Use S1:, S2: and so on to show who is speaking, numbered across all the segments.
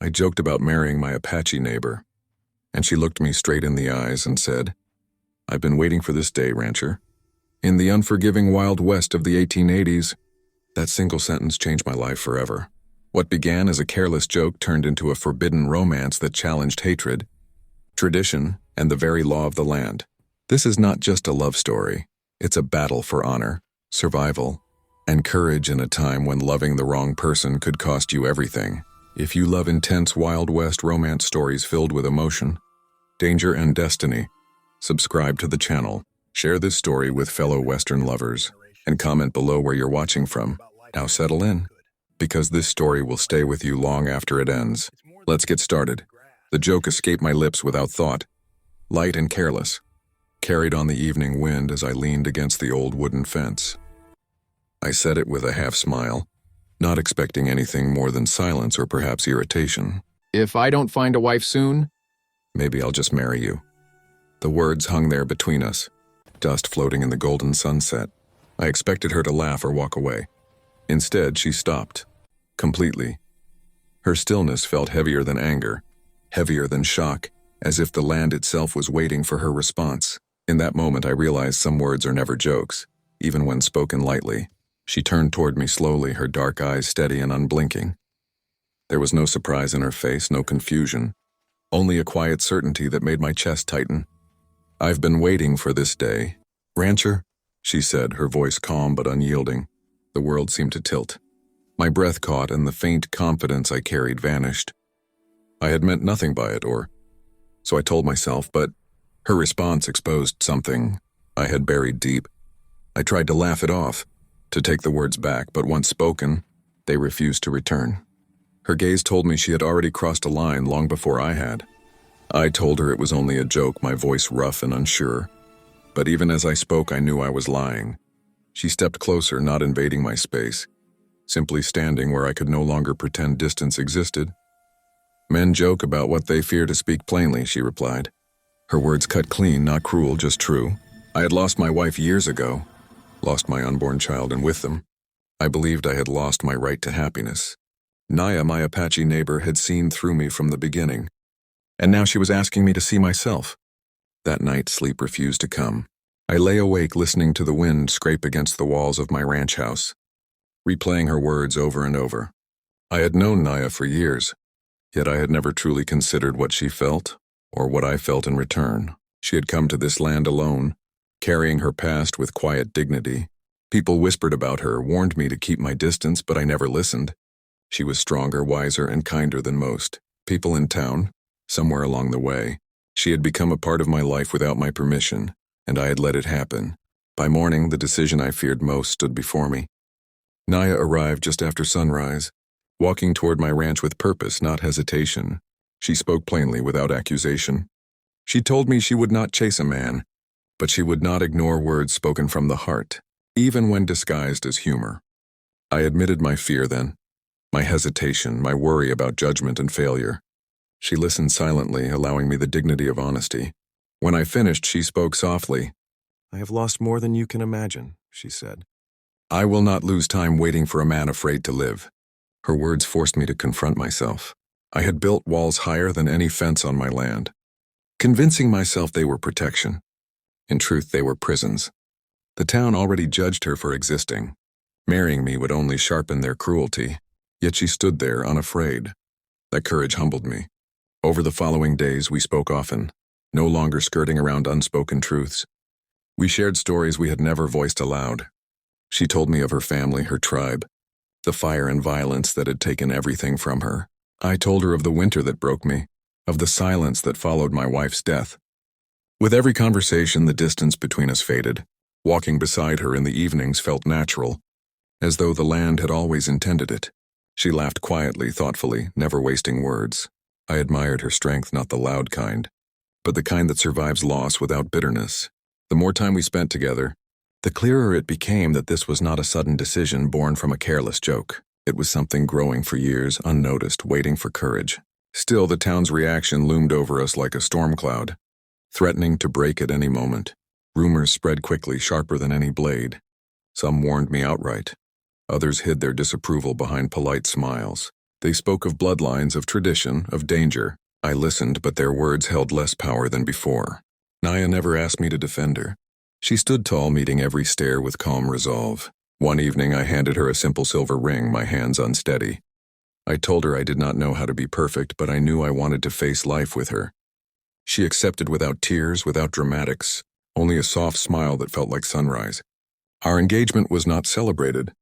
S1: I joked about marrying my Apache neighbor, and she looked me straight in the eyes and said, "I've been waiting for this day, rancher." In the unforgiving Wild West of the 1880s, that single sentence changed my life forever. What began as a careless joke turned into a forbidden romance that challenged hatred, tradition, and the very law of the land. This is not just a love story. It's a battle for honor, survival, and courage in a time when loving the wrong person could cost you everything. If you love intense Wild West romance stories filled with emotion, danger, and destiny, subscribe to the channel, share this story with fellow Western lovers, and comment below where you're watching from. Now settle in, because this story will stay with you long after it ends. Let's get started. The joke escaped my lips without thought, light and careless, carried on the evening wind as I leaned against the old wooden fence. I said it with a half smile, not expecting anything more than silence or perhaps irritation.
S2: If I don't find a wife soon,
S1: Maybe I'll just marry you. The words hung there between us, dust floating in the golden sunset. I expected her to laugh or walk away. Instead, she stopped, completely. Her stillness felt heavier than anger, heavier than shock, as if the land itself was waiting for her response. In that moment, I realized some words are never jokes, even when spoken lightly. She turned toward me slowly, her dark eyes steady and unblinking. There was no surprise in her face, no confusion, only a quiet certainty that made my chest tighten. "I've been waiting for this day, rancher," she said, her voice calm but unyielding. The world seemed to tilt. My breath caught and the faint confidence I carried vanished. I had meant nothing by it, or so I told myself, but her response exposed something I had buried deep. I tried to laugh it off, to take the words back, but once spoken, they refused to return. Her gaze told me she had already crossed a line long before I had. I told her it was only a joke, my voice rough and unsure. But even as I spoke, I knew I was lying. She stepped closer, not invading my space, simply standing where I could no longer pretend distance existed. "Men joke about what they fear to speak plainly," she replied. Her words cut clean, not cruel, just true. I had lost my wife years ago, lost my unborn child, and with them, I believed I had lost my right to happiness. Naya, my Apache neighbor, had seen through me from the beginning, and now she was asking me to see myself. That night, sleep refused to come. I lay awake listening to the wind scrape against the walls of my ranch house, replaying her words over and over. I had known Naya for years, yet I had never truly considered what she felt, or what I felt in return. She had come to this land alone, carrying her past with quiet dignity. People whispered about her, warned me to keep my distance, but I never listened. She was stronger, wiser, and kinder than most people in town. Somewhere along the way, she had become a part of my life without my permission, and I had let it happen. By morning, the decision I feared most stood before me. Naya arrived just after sunrise, walking toward my ranch with purpose, not hesitation. She spoke plainly, without accusation. She told me she would not chase a man, but she would not ignore words spoken from the heart, even when disguised as humor. I admitted my fear then, my hesitation, my worry about judgment and failure. She listened silently, allowing me the dignity of honesty. When I finished, she spoke softly. "I have lost more than you can imagine," she said. "I will not lose time waiting for a man afraid to live." Her words forced me to confront myself. I had built walls higher than any fence on my land, convincing myself they were protection. In truth, they were prisons. The town already judged her for existing. Marrying me would only sharpen their cruelty, yet she stood there unafraid. That courage humbled me. Over the following days, we spoke often, no longer skirting around unspoken truths. We shared stories we had never voiced aloud. She told me of her family, her tribe, the fire and violence that had taken everything from her. I told her of the winter that broke me, of the silence that followed my wife's death. With every conversation, the distance between us faded. Walking beside her in the evenings felt natural, as though the land had always intended it. She laughed quietly, thoughtfully, never wasting words. I admired her strength, not the loud kind, but the kind that survives loss without bitterness. The more time we spent together, the clearer it became that this was not a sudden decision born from a careless joke. It was something growing for years, unnoticed, waiting for courage. Still, the town's reaction loomed over us like a storm cloud, threatening to break at any moment. Rumors spread quickly, sharper than any blade. Some warned me outright. Others hid their disapproval behind polite smiles. They spoke of bloodlines, of tradition, of danger. I listened, but their words held less power than before. Naya never asked me to defend her. She stood tall, meeting every stare with calm resolve. One evening, I handed her a simple silver ring, my hands unsteady. I told her I did not know how to be perfect, but I knew I wanted to face life with her. She accepted without tears, without dramatics, only a soft smile that felt like sunrise. Our engagement was not celebrated.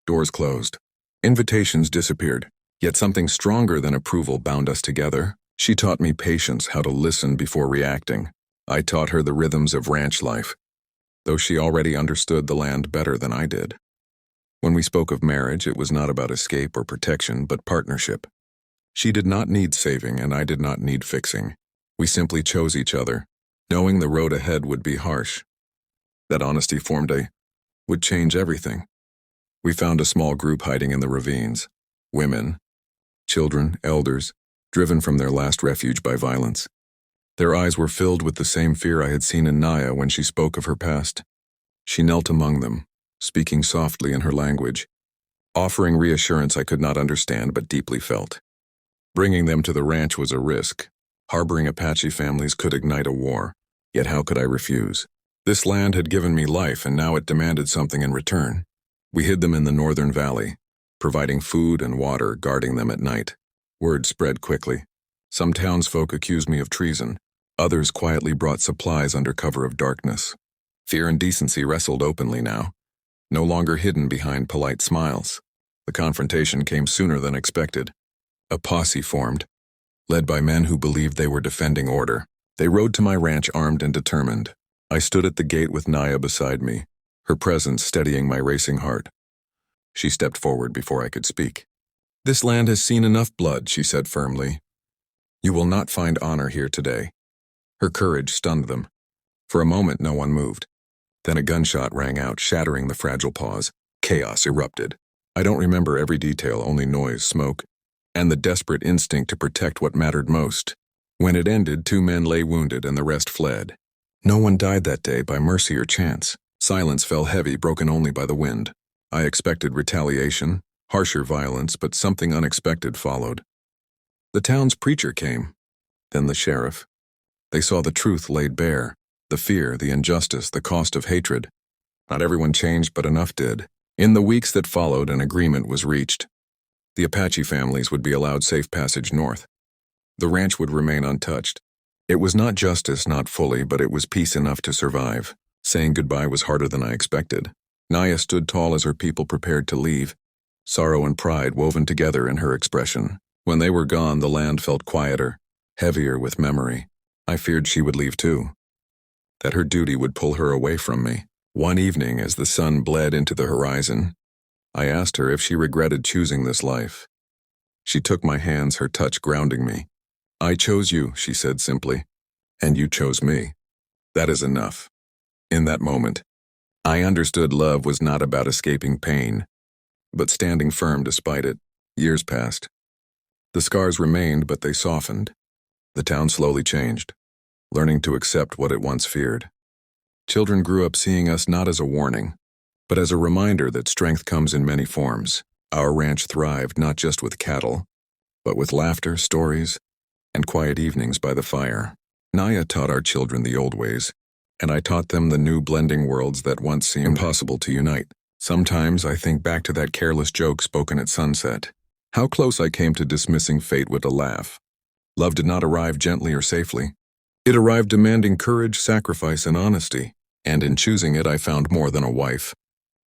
S1: Doors closed. Invitations disappeared. Yet something stronger than approval bound us together. She taught me patience, how to listen before reacting. I taught her the rhythms of ranch life, though she already understood the land better than I did. When we spoke of marriage, it was not about escape or protection, but partnership. She did not need saving, and I did not need fixing. We simply chose each other, knowing the road ahead would be harsh. That honesty would change everything. We found a small group hiding in the ravines. Women, children, elders, driven from their last refuge by violence. Their eyes were filled with the same fear I had seen in Naya when she spoke of her past. She knelt among them, speaking softly in her language, offering reassurance I could not understand but deeply felt. Bringing them to the ranch was a risk. Harboring Apache families could ignite a war, yet how could I refuse? This land had given me life, and now it demanded something in return. We hid them in the northern valley, providing food and water, guarding them at night. Word spread quickly. Some townsfolk accused me of treason. Others quietly brought supplies under cover of darkness. Fear and decency wrestled openly now, no longer hidden behind polite smiles. The confrontation came sooner than expected. A posse formed, led by men who believed they were defending order. They rode to my ranch armed and determined. I stood at the gate with Naya beside me, her presence steadying my racing heart. She stepped forward before I could speak. "This land has seen enough blood," she said firmly. "You will not find honor here today." Her courage stunned them. For a moment, no one moved. Then a gunshot rang out, shattering the fragile pause. Chaos erupted. I don't remember every detail, only noise, smoke, and the desperate instinct to protect what mattered most. When it ended, 2 men lay wounded and the rest fled. No one died that day by mercy or chance. Silence fell heavy, broken only by the wind. I expected retaliation, harsher violence, but something unexpected followed. The town's preacher came, then the sheriff. They saw the truth laid bare, the fear, the injustice, the cost of hatred. Not everyone changed, but enough did. In the weeks that followed, an agreement was reached. The Apache families would be allowed safe passage north. The ranch would remain untouched. It was not justice, not fully, but it was peace enough to survive. Saying goodbye was harder than I expected. Naya stood tall as her people prepared to leave, sorrow and pride woven together in her expression. When they were gone, the land felt quieter, heavier with memory. I feared she would leave too, that her duty would pull her away from me. One evening, as the sun bled into the horizon, I asked her if she regretted choosing this life. She took my hands, her touch grounding me. "I chose you," she said simply, "and you chose me. That is enough." In that moment, I understood love was not about escaping pain, but standing firm despite it. Years passed. The scars remained, but they softened. The town slowly changed, learning to accept what it once feared. Children grew up seeing us not as a warning, but as a reminder that strength comes in many forms. Our ranch thrived not just with cattle, but with laughter, stories, and quiet evenings by the fire. Naya taught our children the old ways, and I taught them the new blending worlds that once seemed impossible to unite. Sometimes I think back to that careless joke spoken at sunset. How close I came to dismissing fate with a laugh. Love did not arrive gently or safely. It arrived demanding courage, sacrifice, and honesty. And in choosing it, I found more than a wife.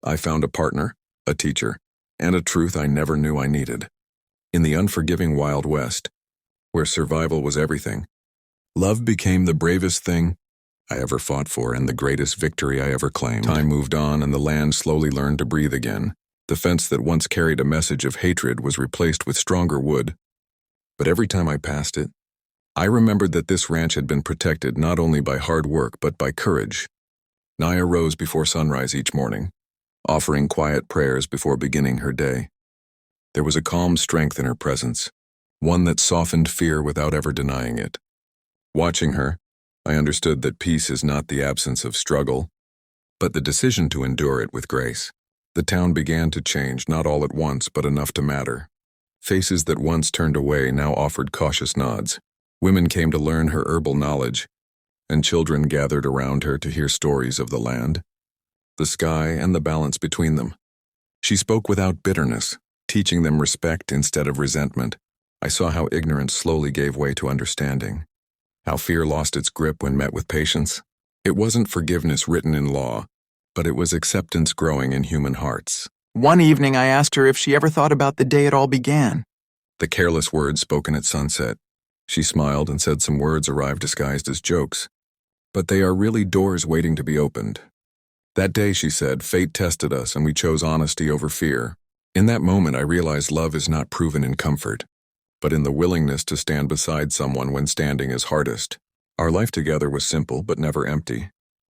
S1: I found a partner, a teacher, and a truth I never knew I needed. In the unforgiving Wild West, where survival was everything, love became the bravest thing I ever fought for and the greatest victory I ever claimed. Time moved on and the land slowly learned to breathe again. The fence that once carried a message of hatred was replaced with stronger wood. But every time I passed it, I remembered that this ranch had been protected not only by hard work but by courage. Naya rose before sunrise each morning, offering quiet prayers before beginning her day. There was a calm strength in her presence, one that softened fear without ever denying it. Watching her, I understood that peace is not the absence of struggle, but the decision to endure it with grace. The town began to change, not all at once, but enough to matter. Faces that once turned away now offered cautious nods. Women came to learn her herbal knowledge, and children gathered around her to hear stories of the land, the sky, and the balance between them. She spoke without bitterness, teaching them respect instead of resentment. I saw how ignorance slowly gave way to understanding, how fear lost its grip when met with patience. It wasn't forgiveness written in law, but it was acceptance growing in human hearts.
S3: One evening I asked her if she ever thought about the day it all began.
S1: The careless words spoken at sunset. She smiled and said some words arrived disguised as jokes. But they are really doors waiting to be opened. That day, she said, fate tested us and we chose honesty over fear. In that moment, I realized love is not proven in comfort, but in the willingness to stand beside someone when standing is hardest. Our life together was simple but never empty.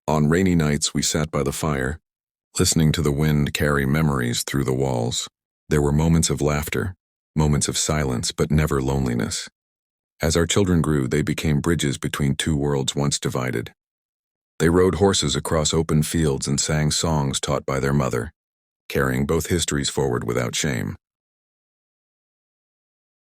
S1: On rainy nights, we sat by the fire, listening to the wind carry memories through the walls. There were moments of laughter, moments of silence, but never loneliness. As our children grew, they became bridges between two worlds once divided. They rode horses across open fields and sang songs taught by their mother, carrying both histories forward without shame.